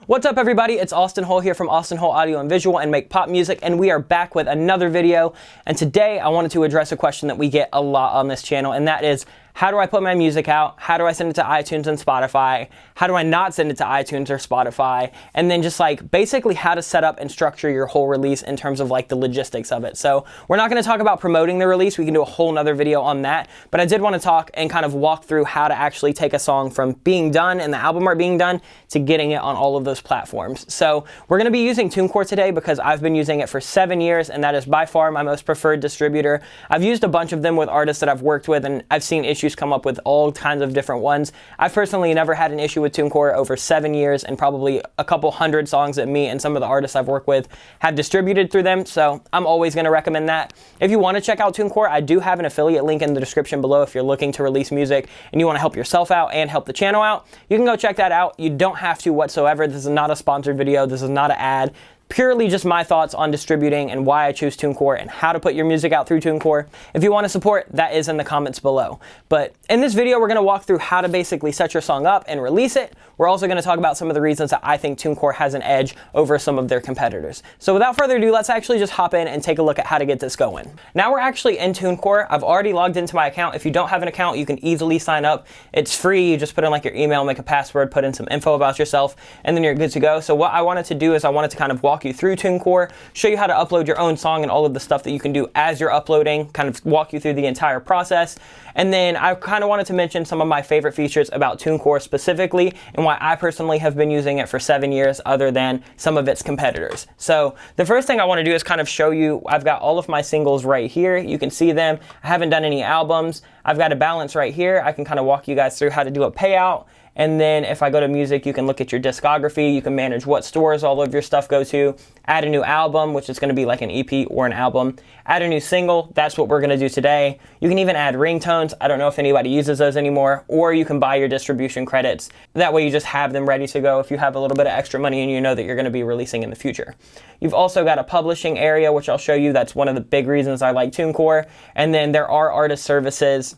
What's up everybody, it's Austin Hull here from Austin Hull Audio and Visual and Make Pop Music, and we are back with another video. And today I wanted to address a question that we get a lot on this channel, and that is, how do I put my music out? How do I send it to iTunes and Spotify? How do I not send it to iTunes or Spotify? And then just like basically how to set up and structure your whole release in terms of like the logistics of it. So we're not going to talk about promoting the release. We can do a whole nother video on that. But I did want to talk and kind of walk through how to actually take a song from being done and the album art being done to getting it on all of those platforms. So we're going to be using Tunecore today because I've been using it for 7 years, and that is by far my most preferred distributor. I've used a bunch of them with artists that I've worked with, and I've seen issues come up with all kinds of different ones. I've personally never had an issue with Tunecore over 7 years, and probably a couple hundred songs that me and some of the artists I've worked with have distributed through them, so I'm always going to recommend that. If you want to check out Tunecore, I do have an affiliate link in the description below if you're looking to release music and you want to help yourself out and help the channel out. You can go check that out. You don't have to whatsoever. This is not a sponsored video. This is not an ad. Purely just my thoughts on distributing and why I choose Tunecore and how to put your music out through Tunecore. If you want to support, that is in the comments below. But in this video, we're going to walk through how to basically set your song up and release it. We're also going to talk about some of the reasons that I think Tunecore has an edge over some of their competitors. So without further ado, let's actually just hop in and take a look at how to get this going. Now we're actually in Tunecore. I've already logged into my account. If you don't have an account, you can easily sign up. It's free. You just put in like your email, make a password, put in some info about yourself, and then you're good to go. So what I wanted to do is I wanted to kind of walk you through Tunecore, show you how to upload your own song and all of the stuff that you can do as you're uploading, kind of walk you through the entire process. And then I kind of wanted to mention some of my favorite features about Tunecore specifically and why I personally have been using it for 7 years other than some of its competitors. So the first thing I want to do is kind of show you, I've got all of my singles right here. You can see them. I haven't done any albums. I've got a balance right here. I can kind of walk you guys through how to do a payout. And then if I go to music, you can look at your discography. You can manage what stores all of your stuff go to. Add a new album, which is going to be like an EP or an album. Add a new single. That's what we're going to do today. You can even add ringtones. I don't know if anybody uses those anymore. Or you can buy your distribution credits. That way you just have them ready to go if you have a little bit of extra money and you know that you're going to be releasing in the future. You've also got a publishing area, which I'll show you. That's one of the big reasons I like Tunecore. And then there are artist services,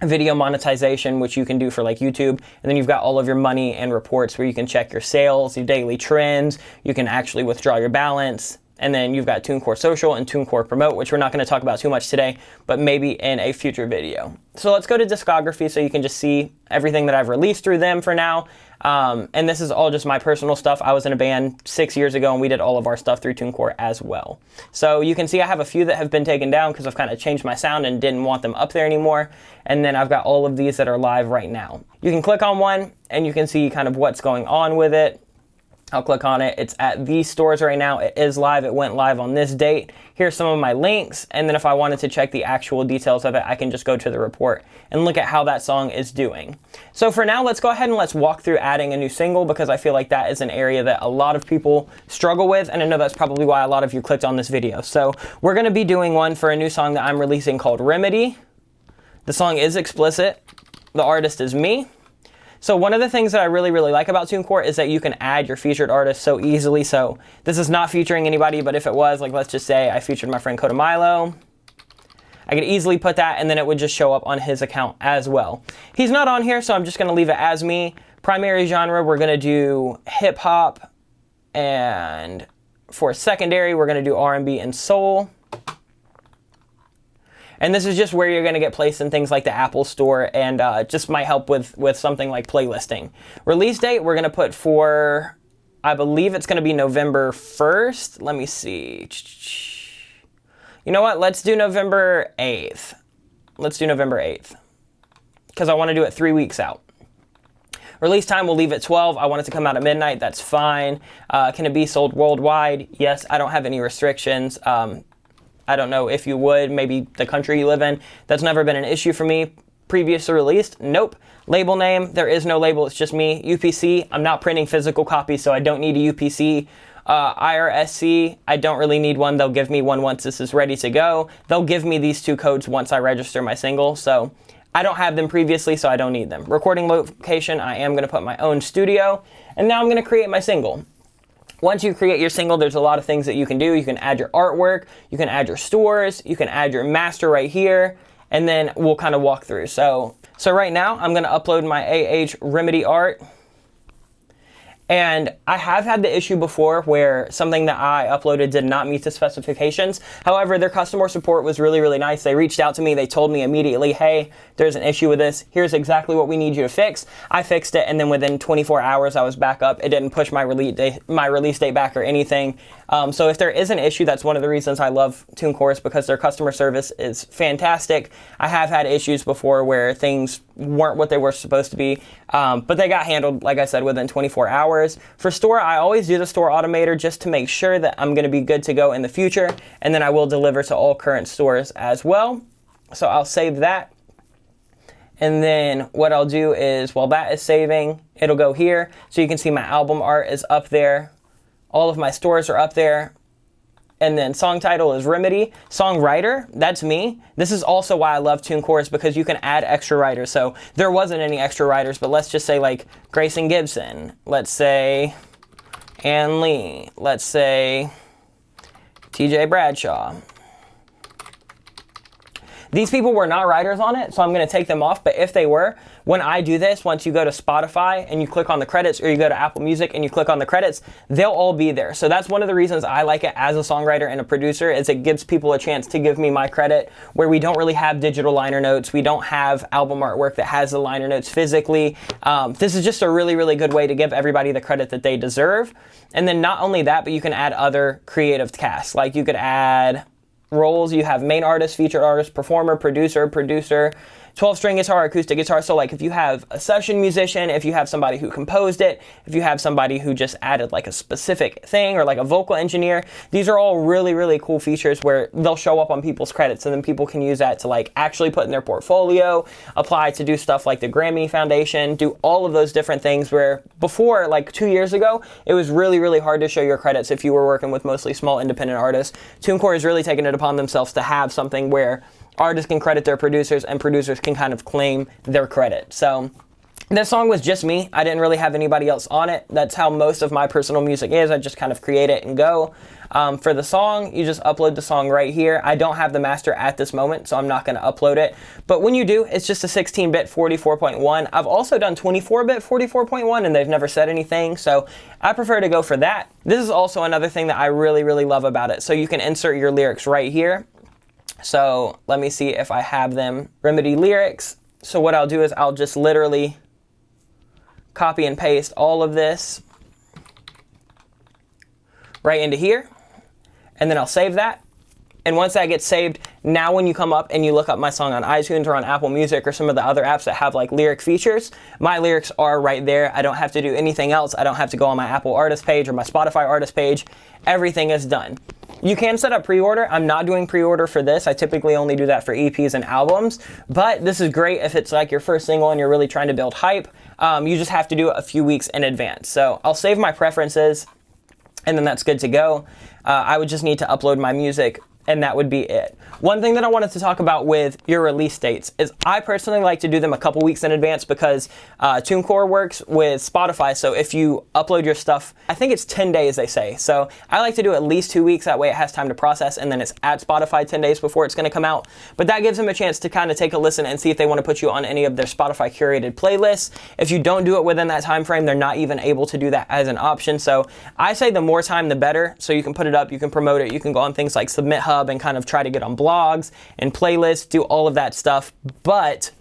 video monetization, which you can do for like YouTube. And then you've got all of your money and reports where you can check your sales, your daily trends. You can actually withdraw your balance. And then you've got Tunecore Social and Tunecore Promote, which we're not going to talk about too much today, but maybe in a future video. So let's go to discography so you can just see everything that I've released through them for now. And this is all just my personal stuff. I was in a band 6 years ago and we did all of our stuff through Tunecore as well. So you can see I have a few that have been taken down because I've kind of changed my sound and didn't want them up there anymore. And then I've got all of these that are live right now. You can click on one and you can see kind of what's going on with it. I'll click on it. It's at these stores right now. It is live. It went live on this date. Here's some of my links. And then if I wanted to check the actual details of it, I can just go to the report and look at how that song is doing. So for now, let's go ahead and let's walk through adding a new single, because I feel like that is an area that a lot of people struggle with. And I know that's probably why a lot of you clicked on this video. So we're going to be doing one for a new song that I'm releasing called Remedy. The song is explicit. The artist is me. So one of the things that I really like about Tunecore is that you can add your featured artist so easily. So this is not featuring anybody, but if it was, like let's just say I featured my friend Coda Milo, I could easily put that and then it would just show up on his account as well. He's not on here, so I'm just going to leave it as me. Primary genre, we're going to do hip hop, and for secondary, we're going to do R&B and soul. And this is just where you're going to get placed in things like the Apple Store, and just might help with something like playlisting. Release date, we're going to put for, I believe it's going to be November 1st. Let me see. You know what? Let's do November 8th. Let's do November 8th. Because I want to do it 3 weeks out. Release time, we'll leave at 12. I want it to come out at midnight. That's fine. Can it be sold worldwide? Yes. I don't have any restrictions. I don't know if you would, maybe the country you live in. That's never been an issue for me. Previously released? Nope. Label name? There is no label. It's just me. UPC? I'm not printing physical copies, so I don't need a UPC. IRSC? I don't really need one. They'll give me one once this is ready to go. They'll give me these two codes once I register my single, so I don't have them previously, so I don't need them. Recording location? I am going to put my own studio. And now I'm going to create my single. Once you create your single, there's a lot of things that you can do. You can add your artwork, you can add your stores, you can add your master right here, and then we'll kind of walk through. So right now, I'm going to upload my AH Remedy art. And I have had the issue before where something that I uploaded did not meet the specifications. However, their customer support was really, really nice. They reached out to me. They told me immediately, hey, there's an issue with this. Here's exactly what we need you to fix. I fixed it, and then within 24 hours, I was back up. It didn't push my release date back or anything. So if there is an issue, that's one of the reasons I love Tunecore, because their customer service is fantastic. I have had issues before where things weren't what they were supposed to be, but they got handled, like I said, within 24 hours. For store, I always do the store automator just to make sure that I'm going to be good to go in the future, and then I will deliver to all current stores as well. So I'll save that. And then what I'll do is, while that is saving, it'll go here. So you can see my album art is up there. All of my stores are up there. And then song title is Remedy. Songwriter, that's me. This is also why I love Tunecore, because you can add extra writers. So there wasn't any extra writers, but let's just say like Grayson Gibson. Let's say Ann Lee. Let's say TJ Bradshaw. These people were not writers on it, so I'm going to take them off. But if they were, when I do this, once you go to Spotify and you click on the credits, or you go to Apple Music and you click on the credits, they'll all be there. So that's one of the reasons I like it as a songwriter and a producer, is it gives people a chance to give me my credit, where we don't really have digital liner notes. We don't have album artwork that has the liner notes physically. This is just a really, really good way to give everybody the credit that they deserve. And then not only that, but you can add other creative casts. Like you could add roles. You have main artist, featured artist, performer, producer, 12-string guitar, acoustic guitar. So like if you have a session musician, if you have somebody who composed it, if you have somebody who just added like a specific thing, or like a vocal engineer, these are all really, really cool features where they'll show up on people's credits, and then people can use that to like actually put in their portfolio, apply to do stuff like the Grammy Foundation, do all of those different things, where before, like 2 years ago, it was really, really hard to show your credits if you were working with mostly small independent artists. Tunecore has really taken it upon themselves to have something where artists can credit their producers, and producers can kind of claim their credit. So this song was just me. I didn't really have anybody else on it. That's how most of my personal music is. I just kind of create it and go. For the song, you just upload the song right here. I don't have the master at this moment, so I'm not going to upload it. But when you do, it's just a 16-bit 44.1. I've also done 24-bit 44.1, and they've never said anything, so I prefer to go for that. This is also another thing that I really, really love about it. So you can insert your lyrics right here. So let me see if I have them. Remedy lyrics. So what I'll do is I'll just literally copy and paste all of this right into here, and then I'll save that. And once that gets saved, now when you come up and you look up my song on iTunes or on Apple Music or some of the other apps that have like lyric features, my lyrics are right there. I don't have to do anything else. I don't have to go on my Apple artist page or my Spotify artist page. Everything is done. You can set up pre-order. I'm not doing pre-order for this. I typically only do that for EPs and albums, but this is great if it's like your first single and you're really trying to build hype. You just have to do it a few weeks in advance. So I'll save my preferences, and then that's good to go. I would just need to upload my music, and that would be it. One thing that I wanted to talk about with your release dates is I personally like to do them a couple weeks in advance, because Tunecore works with Spotify. So if you upload your stuff, I think it's 10 days they say. So I like to do at least 2 weeks. That way it has time to process, and then it's at Spotify 10 days before it's going to come out. But that gives them a chance to kind of take a listen and see if they want to put you on any of their Spotify curated playlists. If you don't do it within that time frame, they're not even able to do that as an option. So I say the more time, the better. So you can put it up, you can promote it, you can go on things like Submit Hub and kind of try to get on blogs and playlists, do all of that stuff. But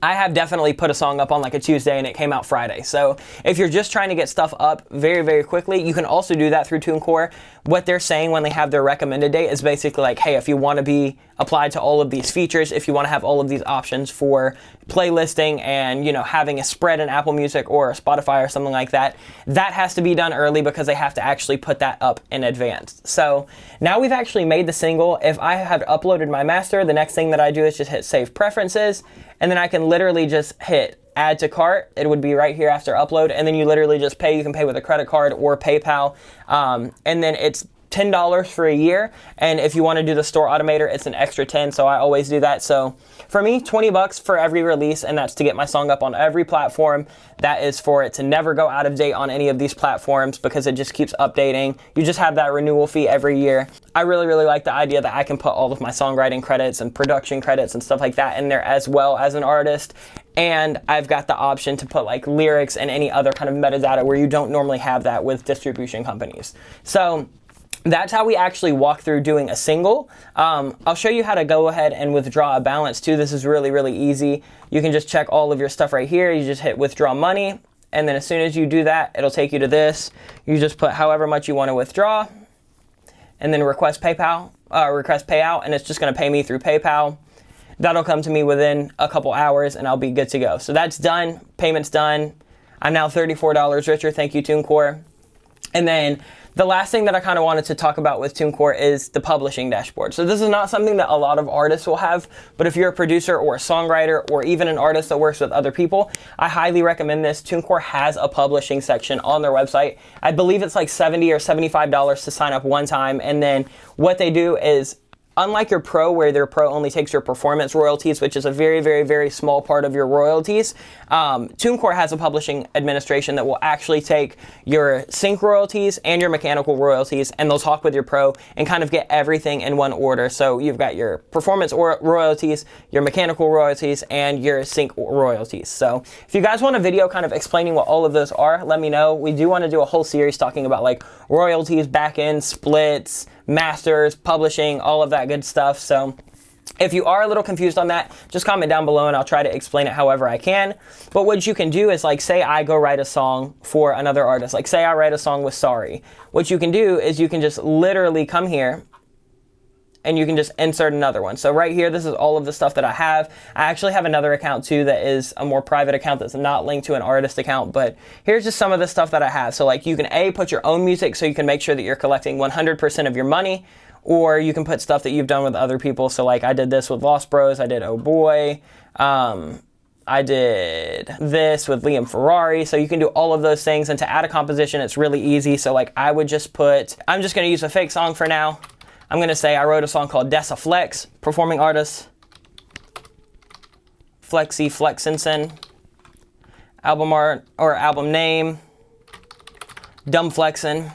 I have definitely put a song up on like a Tuesday and it came out Friday. So if you're just trying to get stuff up very, very quickly, you can also do that through Tunecore. What they're saying when they have their recommended date is basically like, hey, if you want to be applied to all of these features, if you want to have all of these options for playlisting and, you know, having a spread in Apple Music or Spotify or something like that, that has to be done early because they have to actually put that up in advance. So now we've actually made the single. If I have uploaded my master, the next thing that I do is just hit Save Preferences, and then I can literally just hit Add to Cart. It would be right here after upload, and then you literally just pay. You can pay with a credit card or PayPal, and then it's $10 for a year, and if you want to do the store automator, it's an extra 10, so I always do that. So for me, 20 bucks for every release, and that's to get my song up on every platform. That is for it to never go out of date on any of these platforms because it just keeps updating. You just have that renewal fee every year. I really, really like the idea that I can put all of my songwriting credits and production credits and stuff like that in there as well as an artist. and I've got the option to put like lyrics and any other kind of metadata where you don't normally have that with distribution companies. So that's how we actually walk through doing a single. I'll show you how to go ahead and withdraw a balance too. This is really, really easy. You can just check all of your stuff right here. You just hit withdraw money, and then as soon as you do that, it'll take you to this. You just put however much you want to withdraw, and then request PayPal, request payout, and it's just going to pay me through PayPal. That'll come to me within a couple hours, and I'll be good to go. So that's done. Payment's done. I'm now $34 richer. Thank you, Tunecore. And then the last thing that I kind of wanted to talk about with Tunecore is the publishing dashboard. So this is not something that a lot of artists will have, but if you're a producer or a songwriter or even an artist that works with other people, I highly recommend this. Tunecore has a publishing section on their website. I believe it's like $70 or $75 to sign up one time. And then what they do is, unlike your pro, where their pro only takes your performance royalties, which is a very, very, very small part of your royalties, Tunecore has a publishing administration that will actually take your sync royalties and your mechanical royalties, and they'll talk with your pro and kind of get everything in one order. So you've got your performance royalties, your mechanical royalties, and your sync royalties. So if you guys want a video kind of explaining what all of those are, let me know. We do want to do a whole series talking about like royalties, back-end, splits, masters, publishing, all of that good stuff. So if you are a little confused on that, just comment down below and I'll try to explain it however I can. But what you can do is, like, say I go write a song for another artist, like say I write a song with Sorry. What you can do is you can just literally come here and you can just insert another one. So right here, this is all of the stuff that I have. I actually have another account too that is a more private account that's not linked to an artist account, but here's just some of the stuff that I have. So like you can put your own music so you can make sure that you're collecting 100% of your money, or you can put stuff that you've done with other people. So like I did this with Lost Bros, I did Oh Boy, I did this with Liam Ferrari. So you can do all of those things, and to add a composition, it's really easy. So like I would just I'm just gonna use a fake song for now. I'm going to say I wrote a song called Dessa Flex, performing artist, Flexi Flexinson, album art or album name, Dumb Flexin,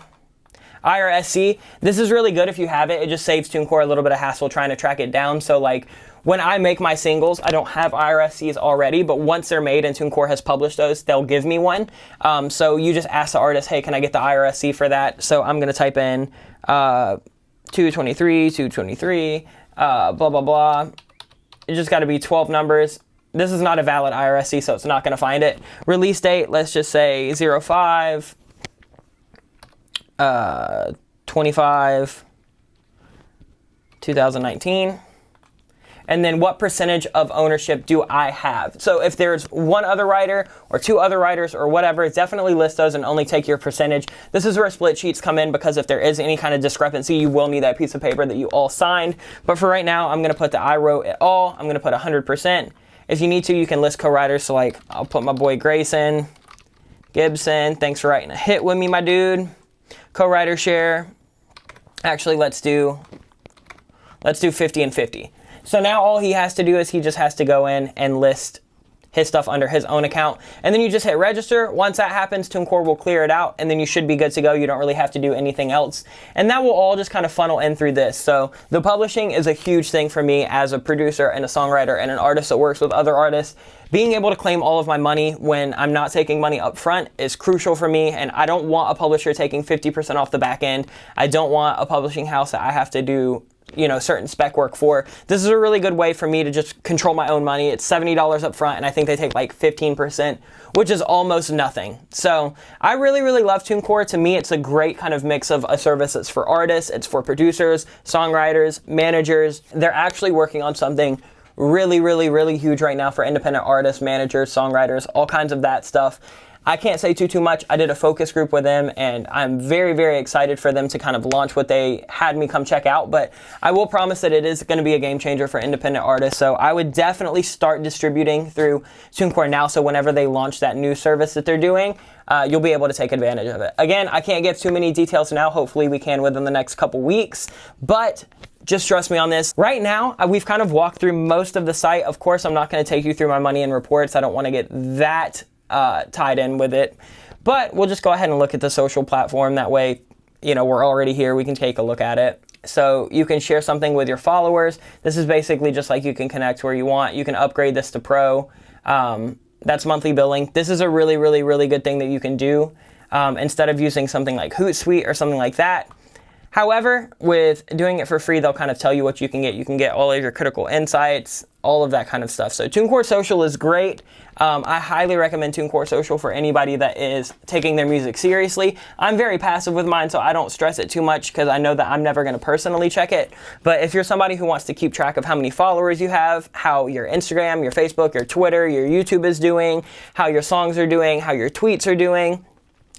IRSC. This is really good if you have it. It just saves Tunecore a little bit of hassle trying to track it down. So like when I make my singles, I don't have IRSCs already, but once they're made and Tunecore has published those, they'll give me one. So you just ask the artist, hey, can I get the IRSC for that? So I'm going to type in 223, blah, blah, blah. It just got to be 12 numbers. This is not a valid IRSC, so it's not going to find it. Release date, let's just say 05, 25, 2019. And then what percentage of ownership do I have? So if there's one other writer or two other writers or whatever, definitely list those and only take your percentage. This is where split sheets come in, because if there is any kind of discrepancy, you will need that piece of paper that you all signed. But for right now, I'm gonna put that I wrote it all. I'm gonna put 100%. If you need to, you can list co-writers. So like I'll put my boy Grayson, Gibson, thanks for writing a hit with me, my dude. Co-writer share. Actually, let's do 50 and 50. So now all he has to do is he just has to go in and list his stuff under his own account. And then you just hit register. Once that happens, Tunecore will clear it out, and then you should be good to go. You don't really have to do anything else. And that will all just kind of funnel in through this. So the publishing is a huge thing for me as a producer and a songwriter and an artist that works with other artists. Being able to claim all of my money when I'm not taking money up front is crucial for me, and I don't want a publisher taking 50% off the back end. I don't want a publishing house that I have to do certain spec work for. This is a really good way for me to just control my own money. It's $70 up front, and I think they take like 15%, which is almost nothing. So I really, really love Tunecore. To me, it's a great kind of mix of a service that's for artists, it's for producers, songwriters, managers. They're actually working on something really, really, really huge right now for independent artists, managers, songwriters, all kinds of that stuff. I can't say too much. I did a focus group with them, and I'm very, very excited for them to kind of launch what they had me come check out. But I will promise that it is going to be a game changer for independent artists. So I would definitely start distributing through Tunecore now. So whenever they launch that new service that they're doing, you'll be able to take advantage of it. Again, I can't give too many details now. Hopefully we can within the next couple weeks. But just trust me on this. Right now, we've kind of walked through most of the site. Of course, I'm not going to take you through my money and reports. I don't want to get that tied in with it, but we'll just go ahead and look at the social platform. That way, we're already here. We can take a look at it. So you can share something with your followers. This is basically just like you can connect where you want. You can upgrade this to pro. That's monthly billing. This is a really, really, really good thing that you can do instead of using something like Hootsuite or something like that. However, with doing it for free, they'll kind of tell you what you can get. You can get all of your critical insights, all of that kind of stuff. So Tunecore Social is great. I highly recommend Tunecore Social for anybody that is taking their music seriously. I'm very passive with mine, so I don't stress it too much because I know that I'm never going to personally check it. But if you're somebody who wants to keep track of how many followers you have, how your Instagram, your Facebook, your Twitter, your YouTube is doing, how your songs are doing, how your tweets are doing,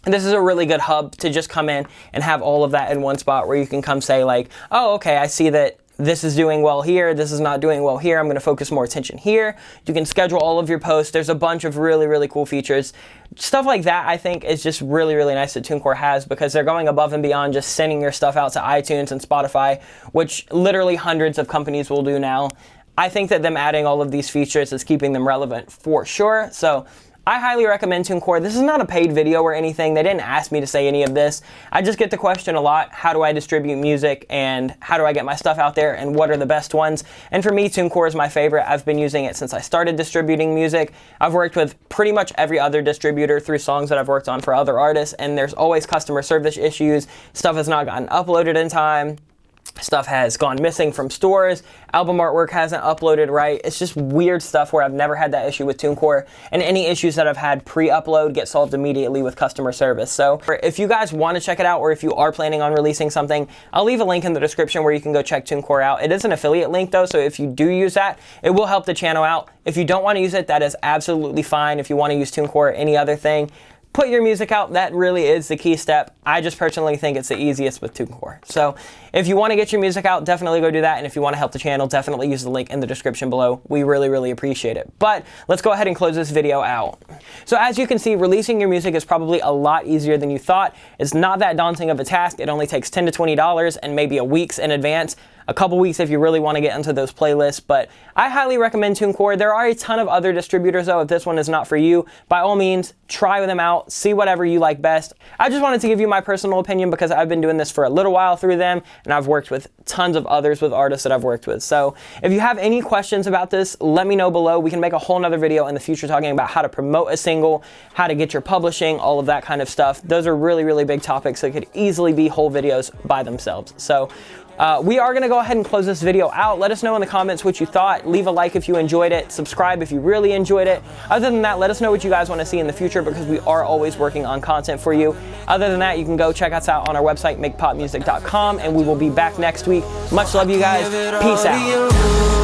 this is a really good hub to just come in and have all of that in one spot where you can come say like, oh, okay, I see that this is doing well here, this is not doing well here, I'm going to focus more attention here. You can schedule all of your posts. There's a bunch of really, really cool features. Stuff like that, I think, is just really, really nice that Tunecore has because they're going above and beyond just sending your stuff out to iTunes and Spotify, which literally hundreds of companies will do now. I think that them adding all of these features is keeping them relevant for sure. So I highly recommend Tunecore. This is not a paid video or anything. They didn't ask me to say any of this. I just get the question a lot, how do I distribute music and how do I get my stuff out there and what are the best ones? And for me, Tunecore is my favorite. I've been using it since I started distributing music. I've worked with pretty much every other distributor through songs that I've worked on for other artists, and there's always customer service issues. Stuff has not gotten uploaded in time. Stuff has gone missing from stores. Album artwork hasn't uploaded right. It's just weird stuff where I've never had that issue with Tunecore, and any issues that I've had pre-upload get solved immediately with customer service. So if you guys want to check it out, or if you are planning on releasing something, I'll leave a link in the description where you can go check Tunecore out. It is an affiliate link though, so if you do use that, it will help the channel out. If you don't want to use it, that is absolutely fine. If you want to use Tunecore or any other thing, put your music out. That really is the key step. I just personally think it's the easiest with Tunecore. So if you want to get your music out, definitely go do that. And if you want to help the channel, definitely use the link in the description below. We really, really appreciate it. But let's go ahead and close this video out. So as you can see, releasing your music is probably a lot easier than you thought. It's not that daunting of a task. It only takes $10 to $20 and maybe a week's in advance. A couple weeks if you really want to get into those playlists, but I highly recommend Tunecore. There are a ton of other distributors though. If this one is not for you, by all means, try them out, see whatever you like best. I just wanted to give you my personal opinion because I've been doing this for a little while through them, and I've worked with tons of others with artists that I've worked with. So if you have any questions about this, let me know below. We can make a whole nother video in the future talking about how to promote a single, how to get your publishing, all of that kind of stuff. Those are really, really big topics that could easily be whole videos by themselves. So we are going to go ahead and close this video out. Let us know in the comments what you thought. Leave a like if you enjoyed it. Subscribe if you really enjoyed it. Other than that, let us know what you guys want to see in the future because we are always working on content for you. Other than that, you can go check us out on our website, makepopmusic.com, and we will be back next week. Much love, you guys. Peace out.